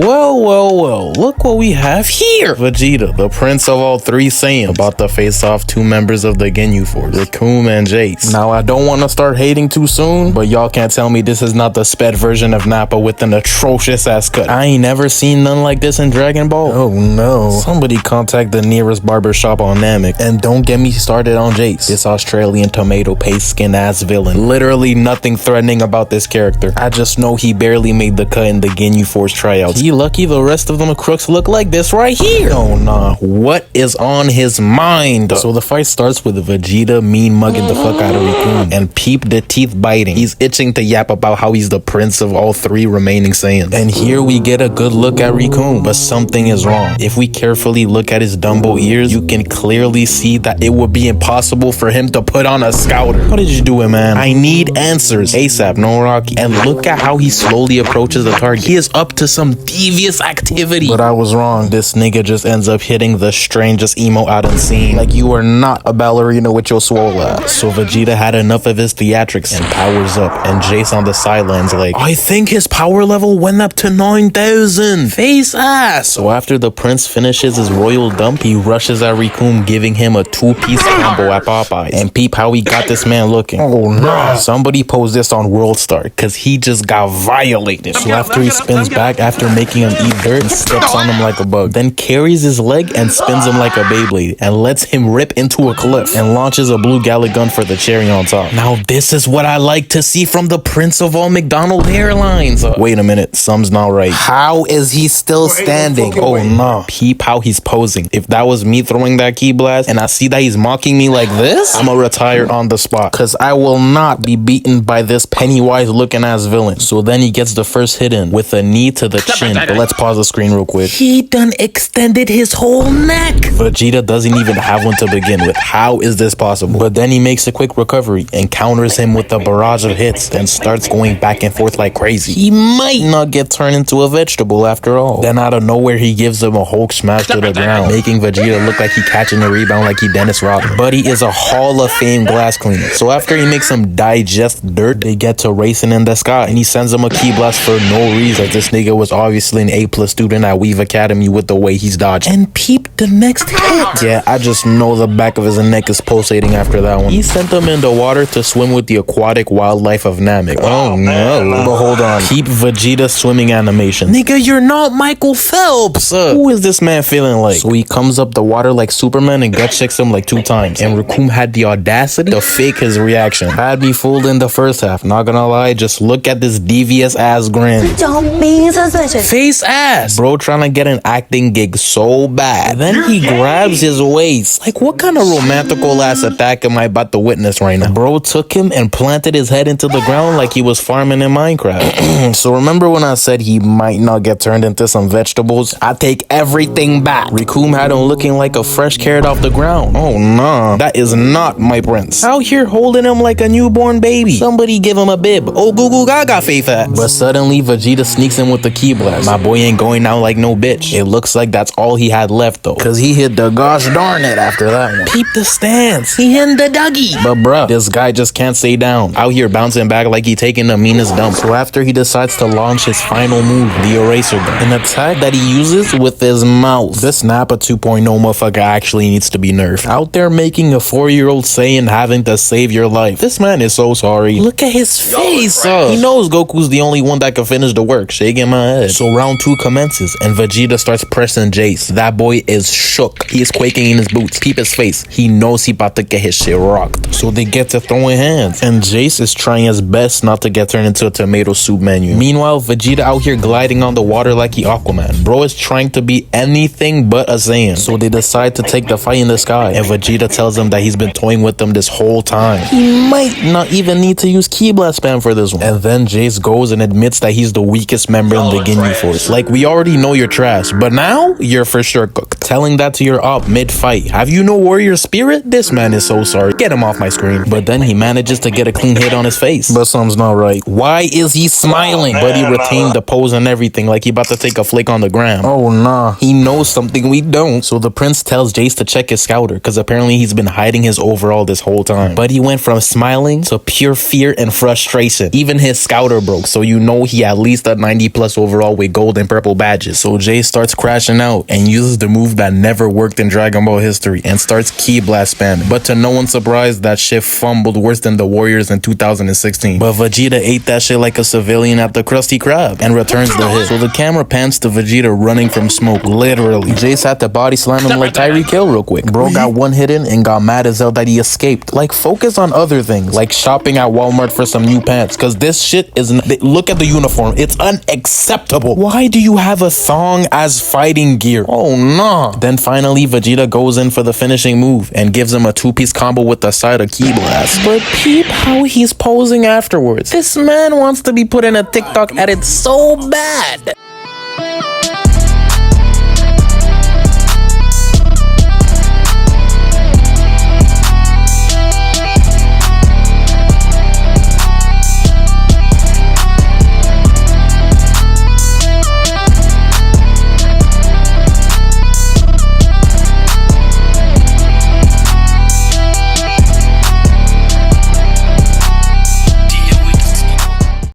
Well, look what we have here. Vegeta, the prince of all three Saiyans, about to face off two members of the Ginyu Force, Recoome and Jace. Now, I don't want to start hating too soon, but y'all can't tell me this is not the sped version of Nappa with an atrocious ass cut. I ain't never seen none like this in Dragon Ball. Oh no. Somebody contact the nearest barbershop on Namek. And don't get me started on Jace, this Australian tomato paste skin ass villain. Literally nothing threatening about this character. I just know he barely made the cut in the Ginyu Force tryouts. He lucky the rest of them crooks look like this right here. Oh nah, what is on his mind? So the fight starts with Vegeta mean mugging the fuck out of Recoome, and peep the teeth biting. He's itching to yap about how he's the prince of all three remaining Saiyans. And here we get a good look at Recoome, but something is wrong. If we carefully look at his Dumbo ears, you can clearly see that it would be impossible for him to put on a scouter. How did you do it, man? I need answers ASAP, no Rocky. And look at how he slowly approaches the target. He is up to some devious activity. But I was wrong. This nigga just ends up hitting the strangest emo out unseen. Like you are not a ballerina with your swole ass. So Vegeta had enough of his theatrics and powers up. And Jace on the sidelines like, I think his power level went up to 9,000. Face ass. So after the prince finishes his royal dump, he rushes at Recoome, giving him a two-piece combo at Popeyes. And peep how he got this man looking. Oh no. Somebody post this on World Star, cause he just got violated. So after he spins back after making him eat dirt, and steps on him like a bug, then carries his leg and spins him like a Beyblade and lets him rip into a cliff and launches a blue Galley gun for the cherry on top. Now this is what I like to see from the prince of all McDonald airlines. Wait a minute, something's not right. How is he still standing? Oh no. Peep how he's posing. If that was me throwing that ki blast and I see that he's mocking me like this, I'ma retire on the spot, cause I will not be beaten by this Pennywise looking ass villain. So then he gets the first hit in with a knee to the chin. But let's pause the screen real quick. He done extended his whole neck. Vegeta doesn't even have one to begin with. How is this possible? But then he makes a quick recovery and counters him with a barrage of hits, then starts going back and forth like crazy. He might not get turned into a vegetable after all. Then out of nowhere he gives him a Hulk smash to the ground, making Vegeta look like he catching a rebound like he Dennis Rodman. But he is a Hall of Fame glass cleaner. So after he makes him digest dirt, they get to racing in the sky, and he sends him a ki blast for no reason. This nigga was obviously an A+ student at Weave Academy with the way he's dodging. And peep the next hit. Yeah, I just know the back of his neck is pulsating after that one. He sent him in the water to swim with the aquatic wildlife of Namek. Oh no. But hold on. Keep Vegeta swimming animation. Nigga, you're not Michael Phelps. Who is this man feeling like? So he comes up the water like Superman and gut checks him like 2 times. And Recoome had the audacity to fake his reaction. Had me fooled in the first half. Not gonna lie, just look at this devious ass grin. Don't be suspicious. Face ass. Bro trying to get an acting gig so bad. Then he grabs his waist. Like what kind of romantical ass attack am I about to witness right now? Bro took him and planted his head into the ground like he was farming in Minecraft. So remember when I said he might not get turned into some vegetables? I take everything back. Recoome had him looking like a fresh carrot off the ground. Oh nah, that is not my prince. Out here holding him like a newborn baby. Somebody give him a bib. Oh goo goo gaga face ass. But suddenly Vegeta sneaks in with the ki blast. My boy ain't going out like no bitch. It looks like that's all he had left though, cause he hit the gosh darn it after that one. Peep the stance. He hit the Dougie. But bruh, this guy just can't stay down. Out here bouncing back like he taking the meanest dump. So after he decides to launch his final move, the eraser gun, an attack that he uses with his mouth. This Nappa 2.0 motherfucker actually needs to be nerfed. Out there making a 4-year-old Saiyan having to save your life. This man is so sorry. Look at his face. He knows Goku's the only one that can finish the work. Shaking my head. So round 2 commences and Vegeta starts pressing Jace. That boy is shook. He is quaking in his boots. Peep his face. He knows he about to get his shit rocked. So they get to throwing hands. And Jace is trying his best not to get turned into a tomato soup menu. Meanwhile, Vegeta out here gliding on the water like he Aquaman. Bro is trying to be anything but a Saiyan. So they decide to take the fight in the sky. And Vegeta tells him that he's been toying with them this whole time. He might not even need to use Ki Blast spam for this one. And then Jace goes and admits that he's the weakest member in the Ginyu Force. Like, we already know you're trash, but now you're for sure cooked. telling that to your op mid-fight. Have you no warrior spirit? This man is so sorry. Get him off my screen. But then he manages to get a clean hit on his face. But something's not right. Why is he smiling? But he retained the pose and everything like he about to take a flick on the gram. Oh nah. He knows something we don't. So the prince tells Jace to check his scouter because apparently he's been hiding his overall this whole time. But he went from smiling to pure fear and frustration. Even his scouter broke, so you know he at least a 90 plus overall with gold and purple badges. So Jace starts crashing out and uses the move that never worked in Dragon Ball history and starts Ki Blast spamming. But to no one's surprise, that shit fumbled worse than the Warriors in 2016. But Vegeta ate that shit like a civilian at the Krusty Krab and returns the hit. So the camera pans to Vegeta running from smoke, literally. Jace had to body slam him like Tyreek Hill real quick. Bro got one hit in and got mad as hell that he escaped. Like, focus on other things, like shopping at Walmart for some new pants, because this shit is... Look at the uniform. It's unacceptable. Why do you have a thong as fighting gear? Oh, nah. Then finally, Vegeta goes in for the finishing move and gives him a two-piece combo with the side of Ki Blast. But peep how he's posing afterwards. This man wants to be put in a TikTok edit so bad.